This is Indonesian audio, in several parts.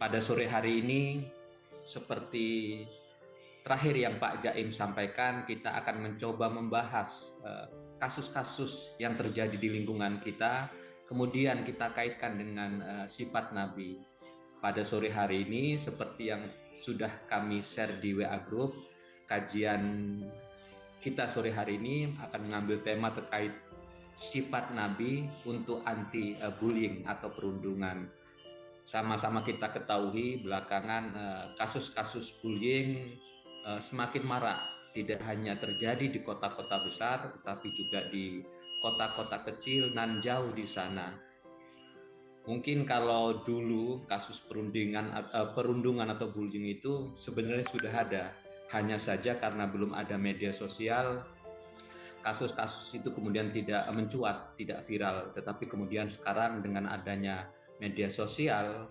pada sore hari ini, seperti terakhir yang Pak Jaim sampaikan, kita akan mencoba membahas kasus-kasus yang terjadi di lingkungan kita, kemudian kita kaitkan dengan sifat Nabi. Pada sore hari ini, seperti yang sudah kami share di WA Group, kajian kita sore hari ini akan mengambil tema terkait sifat Nabi untuk anti bullying atau perundungan. Sama-sama kita ketahui belakangan kasus-kasus bullying semakin marak, tidak hanya terjadi di kota-kota besar, tetapi juga di kota-kota kecil nan jauh di sana. Mungkin kalau dulu kasus perundungan atau bullying itu sebenarnya sudah ada, hanya saja karena belum ada media sosial, kasus-kasus itu kemudian tidak mencuat, tidak viral. Tetapi kemudian sekarang dengan adanya media sosial,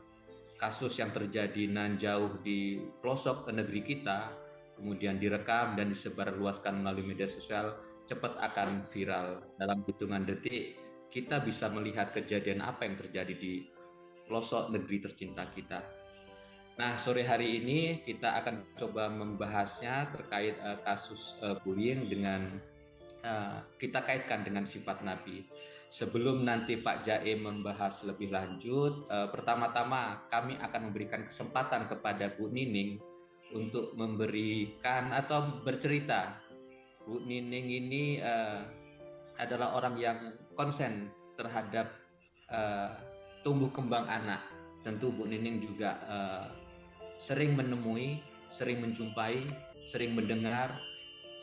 kasus yang terjadi nan jauh di pelosok negeri kita, kemudian direkam dan disebarluaskan melalui media sosial, cepat akan viral. Dalam hitungan detik, kita bisa melihat kejadian apa yang terjadi di pelosok negeri tercinta kita. Nah, sore hari ini kita akan coba membahasnya terkait kasus bullying dengan kita kaitkan dengan sifat Nabi. Sebelum nanti Pak Jaim membahas lebih lanjut, pertama-tama kami akan memberikan kesempatan kepada Bu Nining untuk memberikan atau bercerita. Bu Nining ini adalah orang yang konsen terhadap tumbuh kembang anak. Tentu Bu Nining juga sering menemui, sering menjumpai, sering mendengar,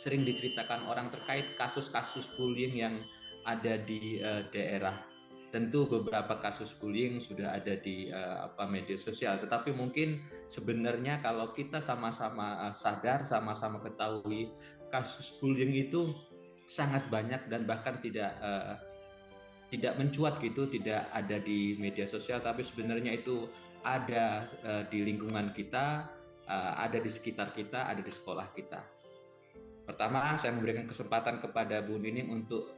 sering diceritakan orang terkait kasus-kasus bullying yang ada di daerah. Tentu beberapa kasus bullying sudah ada di media sosial, tetapi mungkin sebenarnya kalau kita sama-sama sadar, sama-sama ketahui kasus bullying itu sangat banyak dan bahkan tidak mencuat gitu, tidak ada di media sosial, tapi sebenarnya itu ada di lingkungan kita, ada di sekitar kita, ada di sekolah kita. Pertama, saya memberikan kesempatan kepada Bu Nining untuk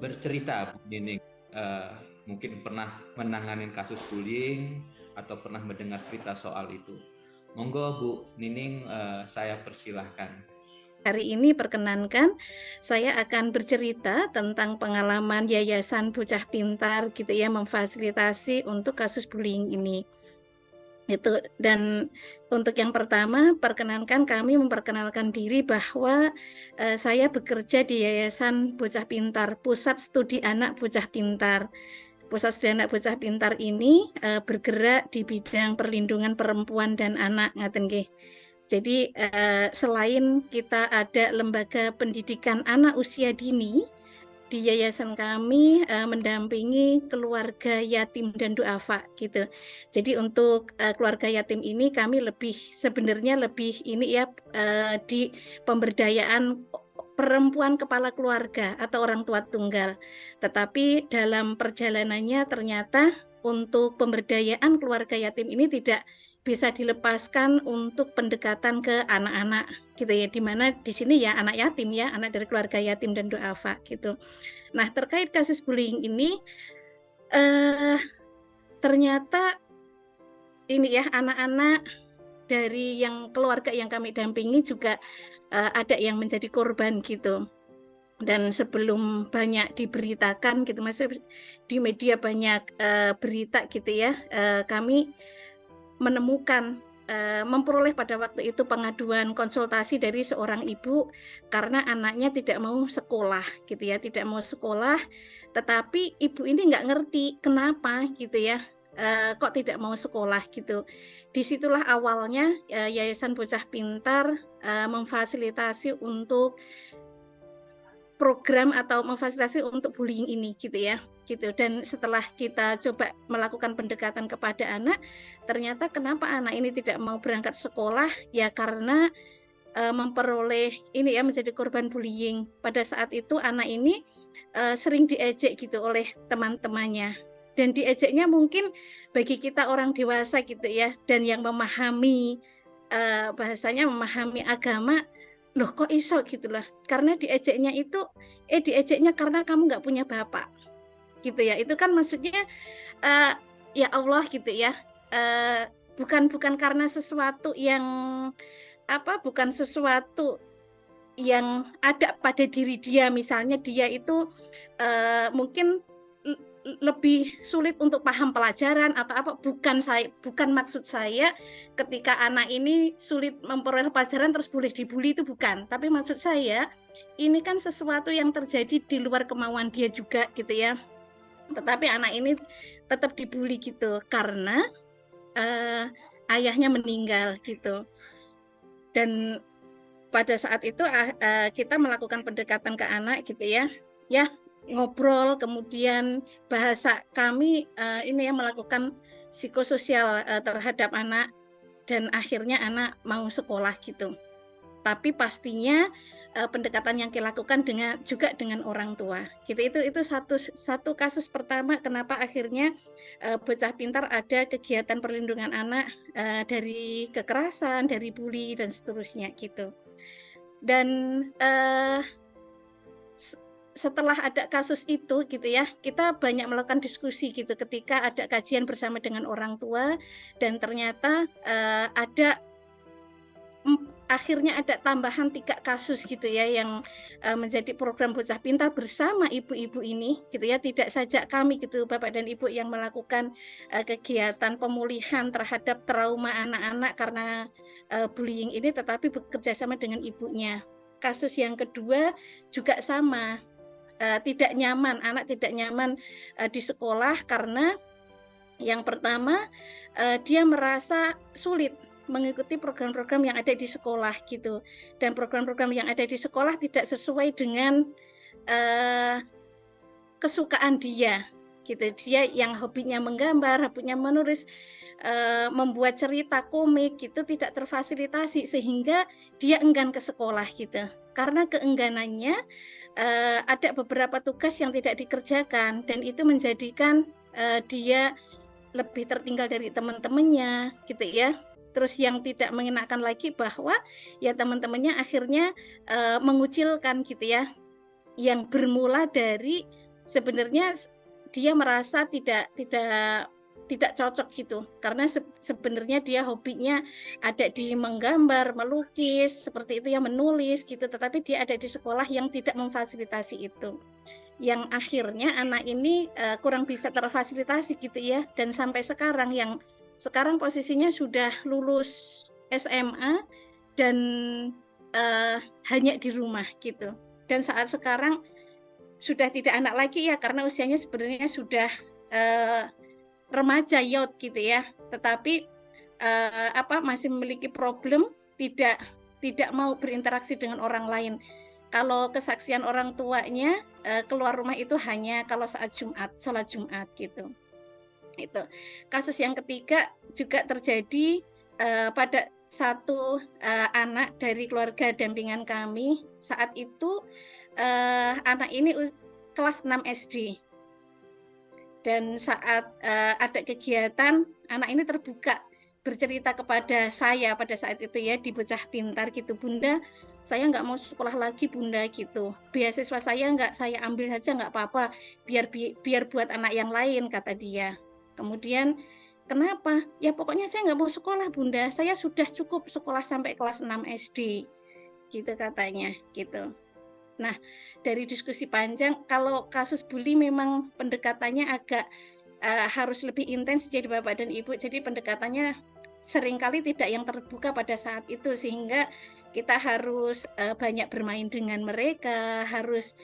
bercerita. Bu Nining mungkin pernah menangani kasus bullying atau pernah mendengar cerita soal itu. Monggo Bu Nining, saya persilahkan. Hari ini perkenankan saya akan bercerita tentang pengalaman Yayasan Bocah Pintar gitu ya, memfasilitasi untuk kasus bullying ini. Dan untuk yang pertama, perkenankan kami memperkenalkan diri bahwa saya bekerja di Yayasan Bocah Pintar, Pusat Studi Anak Bocah Pintar. Pusat Studi Anak Bocah Pintar ini bergerak di bidang perlindungan perempuan dan anak, ngaten nggih. Jadi selain kita ada lembaga pendidikan anak usia dini, di yayasan kami mendampingi keluarga yatim dan duafa gitu. Jadi untuk keluarga yatim ini kami sebenarnya lebih ini ya di pemberdayaan perempuan kepala keluarga atau orang tua tunggal. Tetapi dalam perjalanannya ternyata untuk pemberdayaan keluarga yatim ini tidak bisa dilepaskan untuk pendekatan ke anak-anak gitu ya, di mana di sini ya anak yatim ya, anak dari keluarga yatim dan duafa gitu. Nah, terkait kasus bullying ini ternyata ini ya anak-anak dari yang keluarga yang kami dampingi juga ada yang menjadi korban gitu. Dan sebelum banyak diberitakan gitu, maksudnya di media banyak berita gitu ya, kami menemukan memperoleh pada waktu itu pengaduan konsultasi dari seorang ibu karena anaknya tidak mau sekolah gitu ya, tidak mau sekolah, tetapi ibu ini nggak ngerti kenapa gitu ya, kok tidak mau sekolah gitu. Disitulah awalnya Yayasan Bocah Pintar memfasilitasi untuk program atau memfasilitasi untuk bullying ini gitu ya gitu. Dan setelah kita coba melakukan pendekatan kepada anak, ternyata kenapa anak ini tidak mau berangkat sekolah ya karena memperoleh ini ya menjadi korban bullying. Pada saat itu anak ini sering diejek gitu oleh teman-temannya, dan diejeknya mungkin bagi kita orang dewasa gitu ya dan yang memahami bahasanya memahami agama, loh kok iso gitu lah, karena diejeknya karena kamu nggak punya bapak gitu ya. Itu kan maksudnya ya Allah gitu ya, bukan karena sesuatu yang bukan sesuatu yang ada pada diri dia, misalnya dia itu mungkin lebih sulit untuk paham pelajaran atau apa, bukan maksud saya ketika anak ini sulit memperoleh pelajaran terus boleh dibully, itu bukan. Tapi maksud saya ini kan sesuatu yang terjadi di luar kemauan dia juga gitu ya. Tetapi anak ini tetap dibully gitu karena ayahnya meninggal gitu. Dan pada saat itu kita melakukan pendekatan ke anak gitu ya, ngobrol, kemudian bahasa kami ini ya melakukan psikososial terhadap anak, dan akhirnya anak mau sekolah gitu. Tapi pastinya pendekatan yang dilakukan juga dengan orang tua. Gitu. Itu satu kasus pertama kenapa akhirnya Bocah Pintar ada kegiatan perlindungan anak dari kekerasan, dari bully dan seterusnya gitu. Dan setelah ada kasus itu gitu ya, kita banyak melakukan diskusi gitu ketika ada kajian bersama dengan orang tua, dan ternyata akhirnya ada tambahan 3 kasus gitu ya yang menjadi program Bocah Pintar bersama ibu-ibu ini gitu ya. Tidak saja kami gitu Bapak dan Ibu yang melakukan kegiatan pemulihan terhadap trauma anak-anak karena bullying ini, tetapi bekerja sama dengan ibunya. Kasus yang kedua juga sama, anak tidak nyaman di sekolah karena yang pertama dia merasa sulit mengikuti program-program yang ada di sekolah gitu, dan program-program yang ada di sekolah tidak sesuai dengan kesukaan dia gitu. Dia yang hobinya menggambar, hobinya menulis, membuat cerita komik gitu tidak terfasilitasi sehingga dia enggan ke sekolah gitu. Karena keengganannya ada beberapa tugas yang tidak dikerjakan, dan itu menjadikan dia lebih tertinggal dari teman-temannya gitu ya. Terus yang tidak mengenakan lagi bahwa ya teman-temannya akhirnya mengucilkan gitu ya, yang bermula dari sebenarnya dia merasa tidak cocok gitu, karena sebenarnya dia hobinya ada di menggambar, melukis, seperti itu ya, menulis gitu, tetapi dia ada di sekolah yang tidak memfasilitasi itu. Yang akhirnya anak ini kurang bisa terfasilitasi gitu ya, dan sampai sekarang posisinya sudah lulus SMA dan hanya di rumah gitu. Dan saat sekarang sudah tidak anak lagi ya, karena usianya sebenarnya sudah remaja youth gitu ya. Tetapi masih memiliki problem tidak mau berinteraksi dengan orang lain. Kalau kesaksian orang tuanya keluar rumah itu hanya kalau saat sholat Jumat gitu. Itu. Kasus yang ketiga juga terjadi pada satu anak dari keluarga dampingan kami. Saat itu anak ini kelas 6 SD. Dan saat ada kegiatan, anak ini terbuka bercerita kepada saya pada saat itu ya, di Bocah Pintar gitu, Bunda, saya nggak mau sekolah lagi Bunda gitu, beasiswa saya nggak saya ambil saja nggak apa-apa, biar buat anak yang lain, kata dia. Kemudian kenapa? Ya pokoknya saya nggak mau sekolah Bunda, saya sudah cukup sekolah sampai kelas 6 SD gitu katanya gitu. Nah, dari diskusi panjang, kalau kasus bully memang pendekatannya agak harus lebih intens jadi Bapak dan Ibu. Jadi pendekatannya seringkali tidak yang terbuka pada saat itu, sehingga kita harus banyak bermain dengan mereka, harus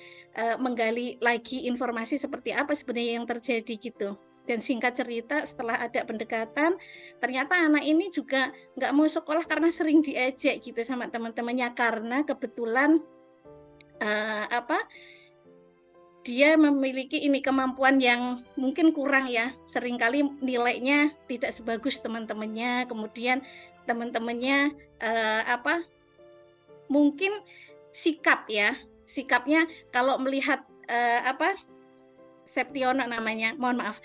menggali lagi informasi seperti apa sebenarnya yang terjadi gitu. Dan singkat cerita, setelah ada pendekatan, ternyata anak ini juga nggak mau sekolah karena sering diejek gitu sama teman-temannya, karena kebetulan dia memiliki kemampuan yang mungkin kurang ya, seringkali nilainya tidak sebagus teman-temannya, kemudian teman-temannya mungkin sikapnya kalau melihat Septiono namanya, mohon maaf,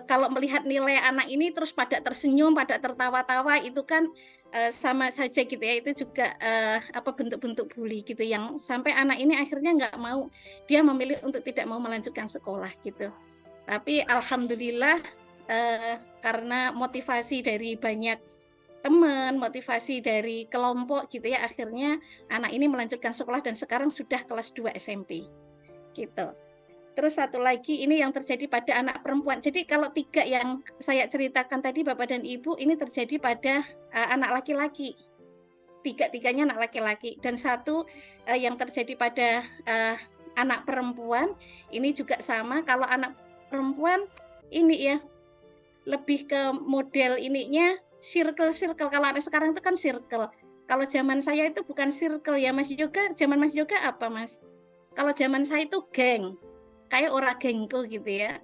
kalau melihat nilai anak ini terus pada tersenyum, pada tertawa-tawa, itu kan sama saja gitu ya, itu juga bentuk-bentuk bully gitu, yang sampai anak ini akhirnya nggak mau, dia memilih untuk tidak mau melanjutkan sekolah gitu. Tapi alhamdulillah karena motivasi dari banyak teman, motivasi dari kelompok gitu ya, akhirnya anak ini melanjutkan sekolah dan sekarang sudah kelas 2 SMP, gitu. Terus satu lagi ini yang terjadi pada anak perempuan. Jadi kalau 3 yang saya ceritakan tadi Bapak dan Ibu, ini terjadi pada, anak laki-laki. Tiga-tiganya anak laki-laki dan satu, yang terjadi pada, anak perempuan, ini juga sama. Kalau anak perempuan ini ya, lebih ke model ininya circle-circle, kalau anak sekarang itu kan circle. Kalau zaman saya itu bukan circle ya Mas Yoga, zaman Mas Yoga apa Mas? Kalau zaman saya itu geng, kayak ora gengku gitu ya.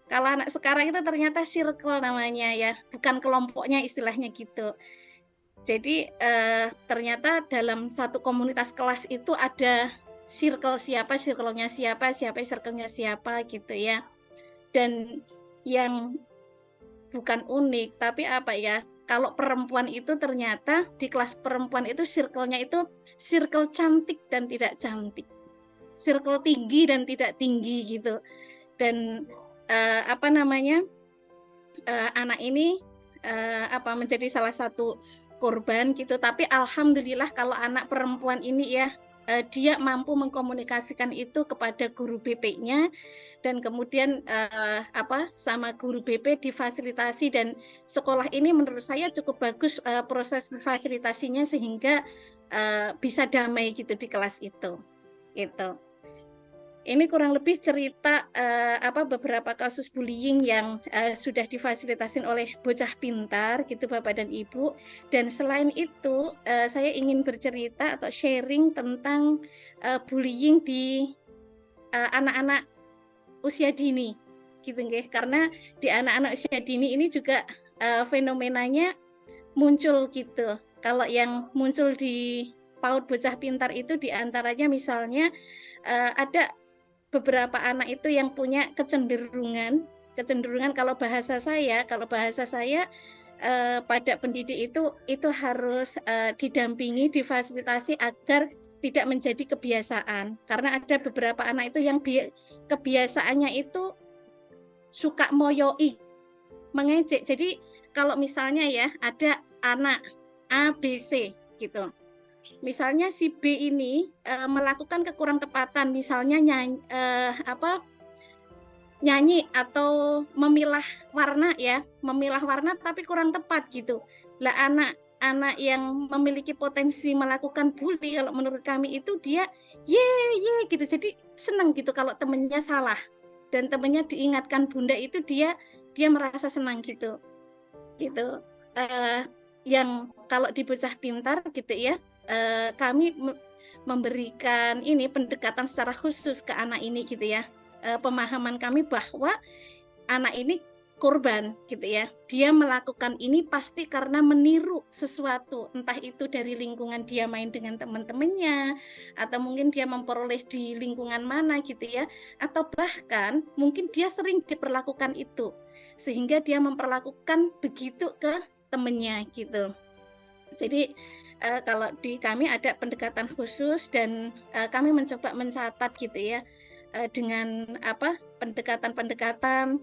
Kalau anak sekarang itu ternyata circle namanya ya, bukan kelompoknya istilahnya gitu. Jadi, ternyata dalam satu komunitas kelas itu ada circle siapa, circle-nya siapa, siapa circle-nya siapa gitu ya. Dan yang bukan unik, tapi apa ya, kalau perempuan itu ternyata di kelas perempuan itu circle-nya itu circle cantik dan tidak cantik, circle tinggi dan tidak tinggi gitu. Dan, apa namanya, anak ini, menjadi salah satu korban gitu, tapi alhamdulillah kalau anak perempuan ini ya, dia mampu mengkomunikasikan itu kepada guru BP-nya dan kemudian, sama guru BP difasilitasi dan sekolah ini menurut saya cukup bagus, proses fasilitasinya sehingga, bisa damai gitu di kelas itu, gitu. Ini kurang lebih cerita, beberapa kasus bullying yang, sudah difasilitasin oleh Bocah Pintar gitu Bapak dan Ibu. Dan selain itu, saya ingin bercerita atau sharing tentang, bullying di, anak-anak usia dini, gitu nggih. Karena di anak-anak usia dini ini juga, fenomenanya muncul gitu. Kalau yang muncul di PAUD Bocah Pintar itu di antaranya misalnya, ada beberapa anak itu yang punya kecenderungan kalau bahasa saya, pada pendidik itu harus, didampingi, difasilitasi agar tidak menjadi kebiasaan. Karena ada beberapa anak itu yang kebiasaannya itu suka moyoi, mengejek. Jadi kalau misalnya ya ada anak A, B, C gitu. Misalnya si B ini, melakukan kekurang tepatan, misalnya nyanyi atau memilah warna tapi kurang tepat gitu. Lah anak-anak yang memiliki potensi melakukan bully kalau menurut kami itu dia, "Ye ye," gitu. Jadi senang gitu kalau temennya salah dan temennya diingatkan bunda itu dia merasa senang gitu, gitu. Yang kalau di Bocah Pintar gitu ya, kami memberikan ini pendekatan secara khusus ke anak ini gitu ya. Pemahaman kami bahwa anak ini korban gitu ya. Dia melakukan ini pasti karena meniru sesuatu, entah itu dari lingkungan dia main dengan teman-temannya, atau mungkin dia memperoleh di lingkungan mana gitu ya, atau bahkan mungkin dia sering diperlakukan itu, sehingga dia memperlakukan begitu ke temannya gitu. Jadi, kalau di kami ada pendekatan khusus dan, kami mencoba mencatat gitu ya, dengan pendekatan-pendekatan,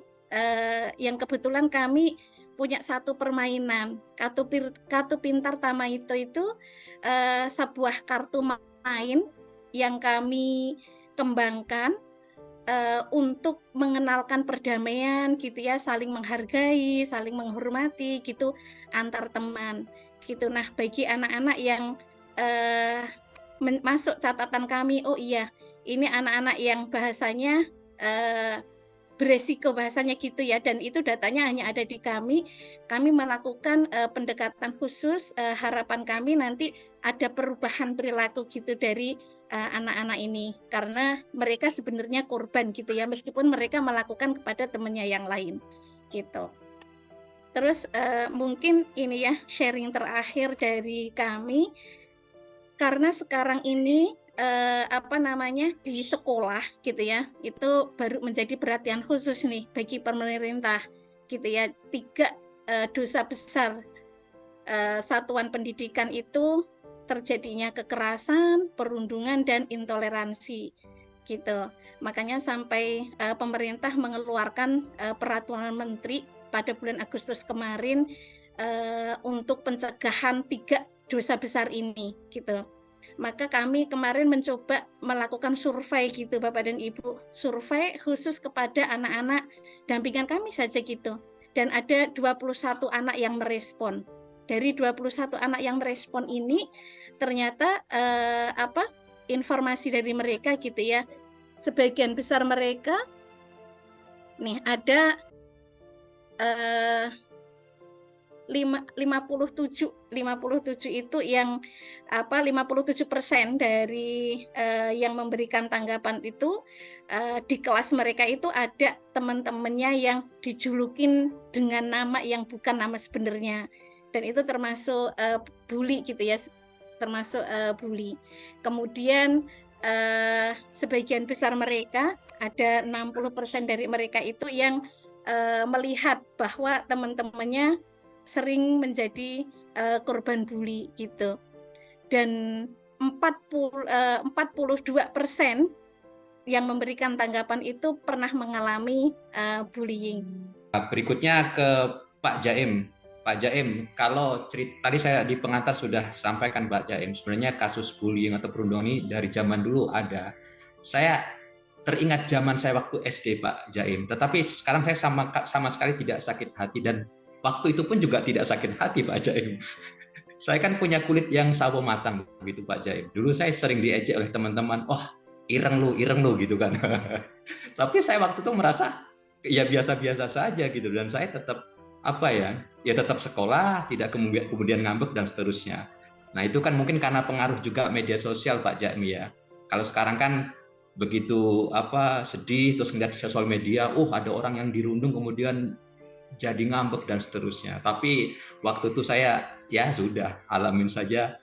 yang kebetulan kami punya satu permainan, Kartu Pintar Tamaito itu, sebuah kartu main yang kami kembangkan, untuk mengenalkan perdamaian gitu ya, saling menghargai, saling menghormati gitu antar teman, gitu. Nah, bagi anak-anak yang, eee, masuk catatan kami, oh iya, ini anak-anak yang bahasanya, eee, beresiko bahasanya gitu ya, dan itu datanya hanya ada di kami melakukan, pendekatan khusus, harapan kami nanti ada perubahan perilaku gitu dari, anak-anak ini. Karena mereka sebenarnya korban gitu ya, meskipun mereka melakukan kepada temannya yang lain, gitu. Terus, mungkin ini ya, sharing terakhir dari kami, karena sekarang ini, di sekolah gitu ya, itu baru menjadi perhatian khusus nih bagi pemerintah gitu ya. 3, dosa besar, satuan pendidikan itu terjadinya kekerasan, perundungan, dan intoleransi gitu. Makanya sampai, pemerintah mengeluarkan, peraturan menteri pada bulan Agustus kemarin untuk pencegahan 3 dosa besar ini gitu. Maka kami kemarin mencoba melakukan survei gitu Bapak dan Ibu, survei khusus kepada anak-anak dampingan kami saja gitu. Dan ada 21 anak yang merespon. Dari 21 anak yang merespon ini ternyata informasi dari mereka gitu ya, sebagian besar mereka nih ada 57 itu yang 57% dari yang memberikan tanggapan itu di kelas mereka itu ada teman-temannya yang dijulukin dengan nama yang bukan nama sebenarnya, dan itu termasuk bully gitu ya, termasuk bully. Kemudian sebagian besar mereka ada 60% dari mereka itu yang melihat bahwa teman-temannya sering menjadi korban bully gitu, dan 42% yang memberikan tanggapan itu pernah mengalami bullying. Berikutnya ke Pak Jaim. Pak Jaim, kalau tadi saya di pengantar sudah sampaikan Pak Jaim, sebenarnya kasus bullying atau perundungan ini dari zaman dulu ada. Saya teringat zaman saya waktu SD Pak Jaim, tetapi sekarang saya sama sekali tidak sakit hati, dan waktu itu pun juga tidak sakit hati Pak Jaim. Saya kan punya kulit yang sawo matang begitu Pak Jaim. Dulu saya sering diejek oleh teman-teman, wah ireng lu gitu kan. Tapi saya waktu itu merasa ya biasa-biasa saja gitu, dan saya tetap tetap sekolah, tidak kemudian ngambek dan seterusnya. Nah itu kan mungkin karena pengaruh juga media sosial Pak Jaim ya. Kalau sekarang kan begitu sedih terus ngeliat sosial media, ada orang yang dirundung kemudian jadi ngambek dan seterusnya. Tapi waktu itu saya ya sudah alamin saja,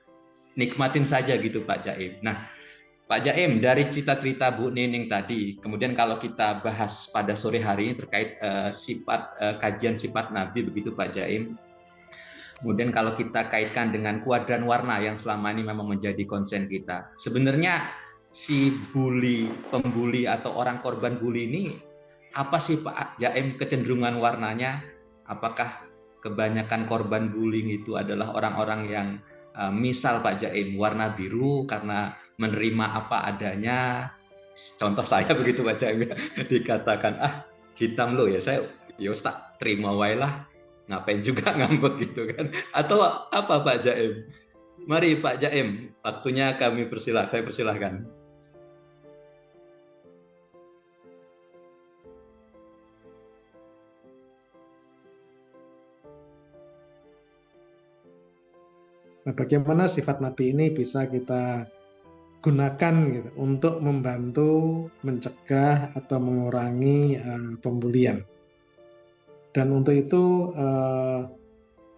nikmatin saja gitu Pak Jaim. Nah Pak Jaim, dari cerita-cerita Bu Nining tadi, kemudian kalau kita bahas pada sore hari ini terkait kajian sifat Nabi begitu Pak Jaim. Kemudian kalau kita kaitkan dengan kuadran warna yang selama ini memang menjadi konsen kita. Sebenarnya si pembuli atau orang korban bully ini apa sih Pak Jaim kecenderungan warnanya? Apakah kebanyakan korban bullying itu adalah orang-orang yang misal Pak Jaim warna biru karena menerima apa adanya? Contoh saya begitu Pak Jaim ya, dikatakan hitam lo ya, saya tak terima wae lah, ngapain juga ngambek gitu kan? Atau apa Pak Jaim? Mari Pak Jaim, waktunya saya persilahkan. Nah, bagaimana sifat Nabi ini bisa kita gunakan gitu, untuk membantu mencegah atau mengurangi pembulian. Dan untuk itu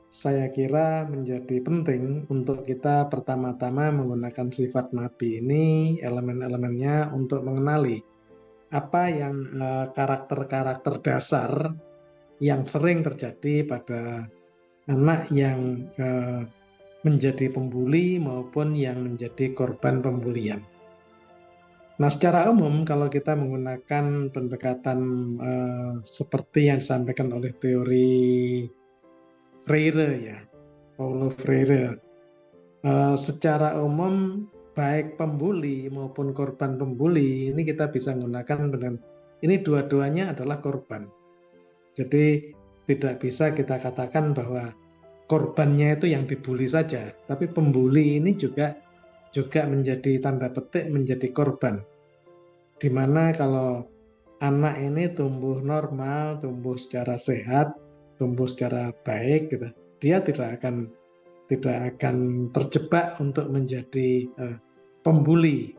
saya kira menjadi penting untuk kita pertama-tama menggunakan sifat Nabi ini, elemen-elemennya untuk mengenali apa yang karakter-karakter dasar yang sering terjadi pada anak yang menjadi pembuli maupun yang menjadi korban pembulian. Nah, secara umum kalau kita menggunakan pendekatan seperti yang disampaikan oleh teori Freire ya, Paulo Freire, secara umum baik pembuli maupun korban pembuli ini kita bisa menggunakan dengan ini dua-duanya adalah korban. Jadi tidak bisa kita katakan bahwa korbannya itu yang dibully saja, tapi pembuli ini juga menjadi tanda petik menjadi korban. Dimana kalau anak ini tumbuh normal, tumbuh secara sehat, tumbuh secara baik, gitu, dia tidak akan terjebak untuk menjadi pembuli.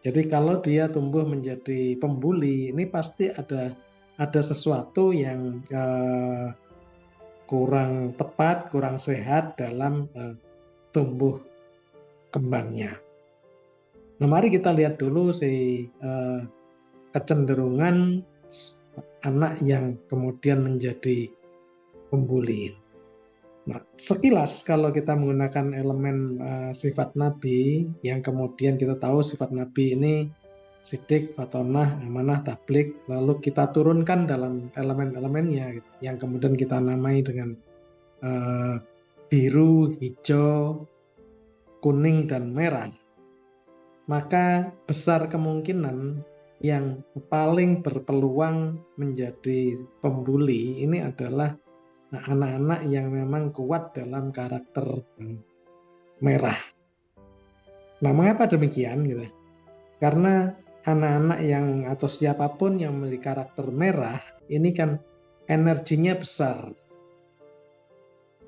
Jadi kalau dia tumbuh menjadi pembuli, ini pasti ada sesuatu yang kurang tepat, kurang sehat dalam tumbuh kembangnya. Nah, mari kita lihat dulu kecenderungan anak yang kemudian menjadi pembuli. Nah, sekilas kalau kita menggunakan elemen sifat Nabi, yang kemudian kita tahu sifat Nabi ini sidik, fatonah, amanah, tablik, lalu kita turunkan dalam elemen-elemennya gitu, yang kemudian kita namai dengan biru, hijau, kuning, dan merah, maka besar kemungkinan yang paling berpeluang menjadi pembuli ini adalah anak-anak yang memang kuat dalam karakter merah. Nah, mengapa demikian gitu? Karena anak-anak yang atau siapapun yang memiliki karakter merah ini kan energinya besar.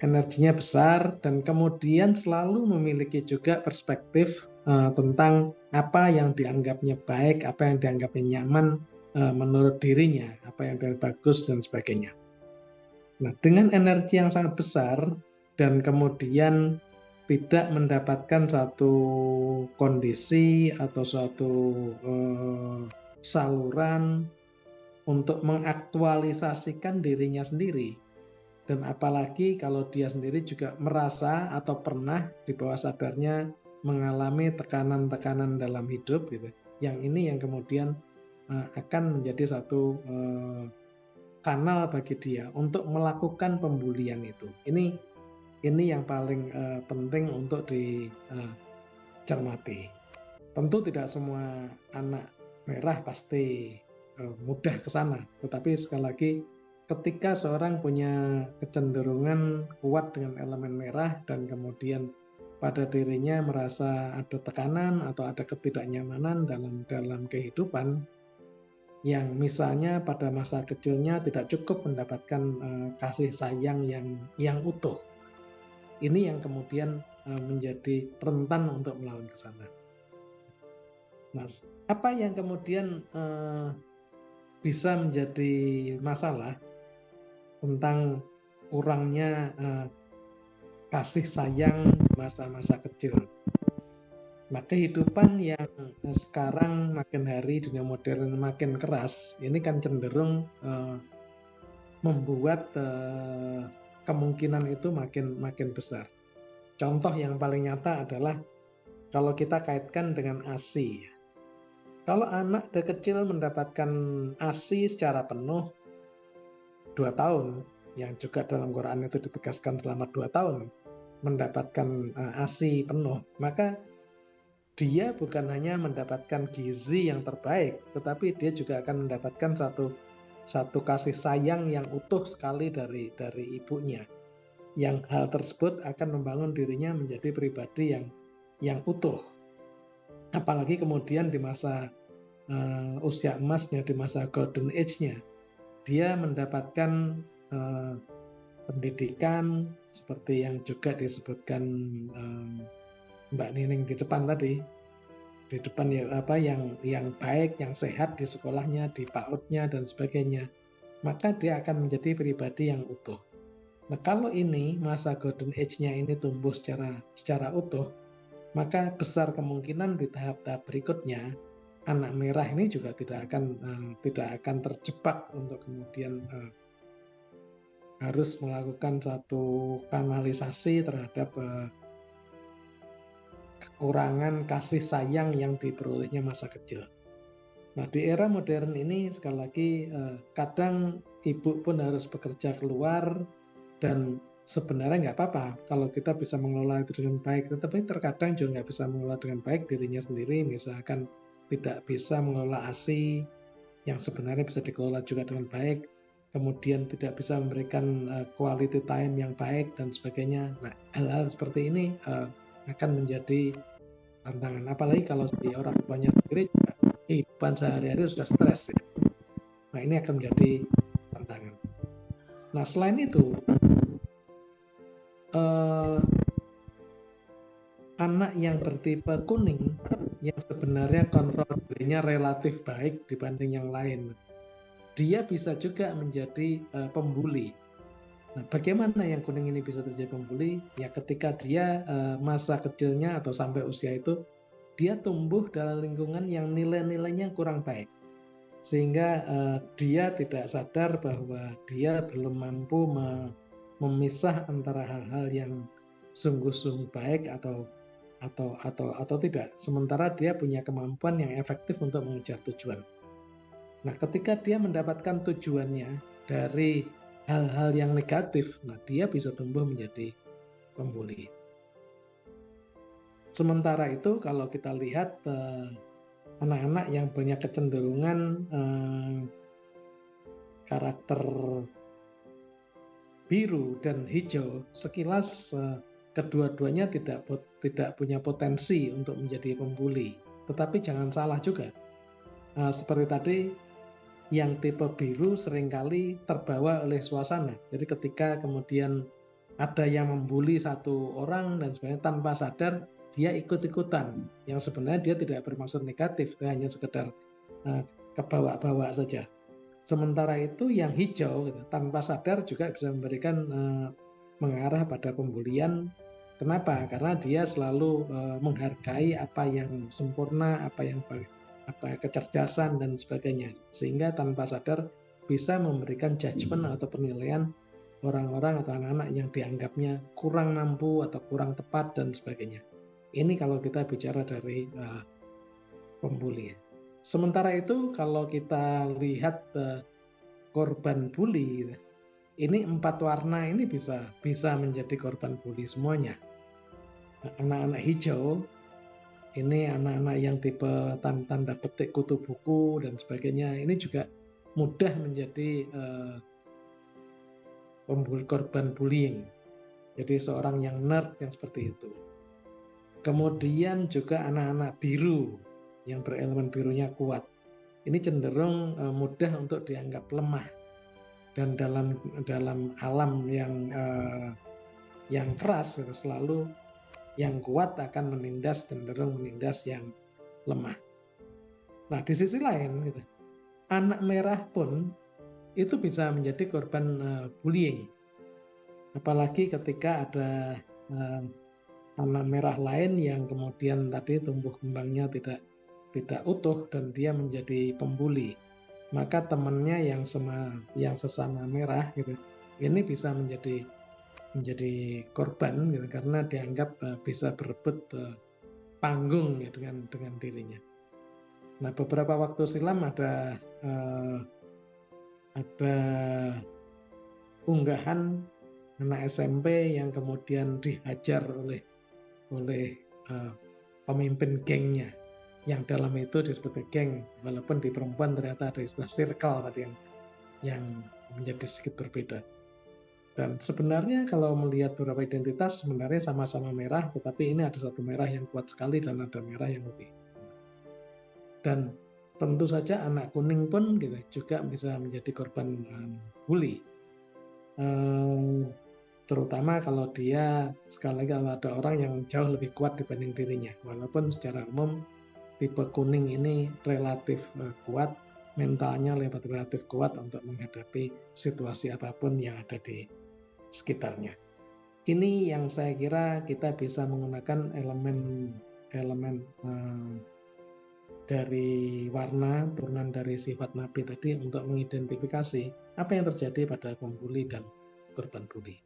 Energinya besar dan kemudian selalu memiliki juga perspektif tentang apa yang dianggapnya baik, apa yang dianggapnya nyaman menurut dirinya, apa yang dianggap bagus dan sebagainya. Nah, dengan energi yang sangat besar dan kemudian tidak mendapatkan satu kondisi atau suatu saluran untuk mengaktualisasikan dirinya sendiri. Dan apalagi kalau dia sendiri juga merasa atau pernah di bawah sadarnya mengalami tekanan-tekanan dalam hidup gitu. Yang ini yang kemudian akan menjadi satu kanal bagi dia untuk melakukan pembulian itu. Ini yang paling penting untuk dicermati. Tentu tidak semua anak merah pasti mudah ke sana, tetapi sekali lagi ketika seorang punya kecenderungan kuat dengan elemen merah dan kemudian pada dirinya merasa ada tekanan atau ada ketidaknyamanan dalam kehidupan, yang misalnya pada masa kecilnya tidak cukup mendapatkan kasih sayang yang utuh. Ini yang kemudian menjadi rentan untuk melawan ke sana. Nah, apa yang kemudian bisa menjadi masalah tentang kurangnya kasih sayang di masa-masa kecil? Nah, kehidupan yang sekarang makin hari dunia modern makin keras, ini kan cenderung membuat kemungkinan itu makin besar. Contoh yang paling nyata adalah kalau kita kaitkan dengan ASI. Kalau anak dari kecil mendapatkan ASI secara penuh 2 tahun, yang juga dalam Quran itu ditegaskan selama 2 tahun mendapatkan ASI penuh, maka dia bukan hanya mendapatkan gizi yang terbaik, tetapi dia juga akan mendapatkan satu kasih sayang yang utuh sekali dari ibunya. Yang hal tersebut akan membangun dirinya menjadi pribadi yang utuh. Apalagi kemudian di masa usia emasnya, di masa golden age-nya, dia mendapatkan pendidikan seperti yang juga disebutkan Mbak Nining di depan tadi, di depan yang baik, yang sehat di sekolahnya, di PAUD-nya dan sebagainya, maka dia akan menjadi pribadi yang utuh. Nah, kalau ini masa golden age-nya ini tumbuh secara utuh, maka besar kemungkinan di tahap-tahap berikutnya anak merah ini juga tidak akan terjebak untuk kemudian harus melakukan satu kanalisasi terhadap kekurangan kasih sayang yang diperolehnya masa kecil. Nah, di era modern ini sekali lagi kadang ibu pun harus bekerja keluar, dan sebenarnya nggak apa-apa kalau kita bisa mengelola itu dengan baik, tetapi terkadang juga nggak bisa mengelola dengan baik dirinya sendiri, misalkan tidak bisa mengelola ASI yang sebenarnya bisa dikelola juga dengan baik, kemudian tidak bisa memberikan quality time yang baik dan sebagainya. Nah, hal-hal seperti ini akan menjadi tantangan, apalagi kalau si orang tuanya sendiri juga kehidupan sehari-hari sudah stres ya. Nah, ini akan menjadi tantangan. Nah, selain itu anak yang bertipe kuning yang sebenarnya kontrol dirinya relatif baik dibanding yang lain, dia bisa juga menjadi pembuli. Nah, bagaimana yang kuning ini bisa terjadi pembuli? Ya, ketika dia masa kecilnya atau sampai usia itu dia tumbuh dalam lingkungan yang nilai-nilainya kurang baik, sehingga dia tidak sadar bahwa dia belum mampu memisah antara hal-hal yang sungguh-sungguh baik atau atau tidak. Sementara dia punya kemampuan yang efektif untuk mengejar tujuan. Nah, ketika dia mendapatkan tujuannya dari hal-hal yang negatif, nah dia bisa tumbuh menjadi pembuli. Sementara itu, kalau kita lihat anak-anak yang punya kecenderungan karakter biru dan hijau, sekilas kedua-duanya tidak punya potensi untuk menjadi pembuli. Tetapi jangan salah juga. Seperti tadi, yang tipe biru seringkali terbawa oleh suasana. Jadi ketika kemudian ada yang membuli satu orang dan sebagainya, tanpa sadar dia ikut-ikutan. Yang sebenarnya dia tidak bermaksud negatif, dia hanya sekedar kebawa-bawa saja. Sementara itu yang hijau tanpa sadar juga bisa memberikan mengarah pada pembulian. Kenapa? Karena dia selalu menghargai apa yang sempurna, apa kecerdasan dan sebagainya, sehingga tanpa sadar bisa memberikan judgement atau penilaian orang-orang atau anak-anak yang dianggapnya kurang mampu atau kurang tepat dan sebagainya. Ini kalau kita bicara dari pembuli. Sementara itu kalau kita lihat korban bully, ini 4 warna ini bisa menjadi korban bully semuanya. Anak-anak hijau ini anak-anak yang tipe tanda petik kutu buku dan sebagainya, ini juga mudah menjadi korban bullying. Jadi seorang yang nerd yang seperti itu. Kemudian juga anak-anak biru yang berelemen birunya kuat. Ini cenderung mudah untuk dianggap lemah. Dan dalam alam yang keras, selalu yang kuat akan cenderung menindas yang lemah. Nah, di sisi lain, anak merah pun itu bisa menjadi korban bullying. Apalagi ketika ada anak merah lain yang kemudian tadi tumbuh kembangnya tidak utuh dan dia menjadi pembuli. Maka temannya yang sesama merah ini bisa menjadi korban karena dianggap bisa berebut panggung dengan dirinya. Nah, beberapa waktu silam ada unggahan anak SMP yang kemudian dihajar oleh pemimpin gengnya, yang dalam itu disebut geng, walaupun di perempuan ternyata ada istilah circle tadi yang menjadi sedikit berbeda. Dan sebenarnya kalau melihat beberapa identitas sebenarnya sama-sama merah, tetapi ini ada satu merah yang kuat sekali dan ada merah yang lebih. Dan tentu saja anak kuning pun juga bisa menjadi korban bully. Terutama kalau dia, sekali lagi kalau ada orang yang jauh lebih kuat dibanding dirinya. Walaupun secara umum tipe kuning ini relatif kuat, mentalnya relatif kuat untuk menghadapi situasi apapun yang ada di sekitarnya. Ini yang saya kira kita bisa menggunakan elemen dari warna, turunan dari sifat nabi tadi untuk mengidentifikasi apa yang terjadi pada pembuli dan korban bully.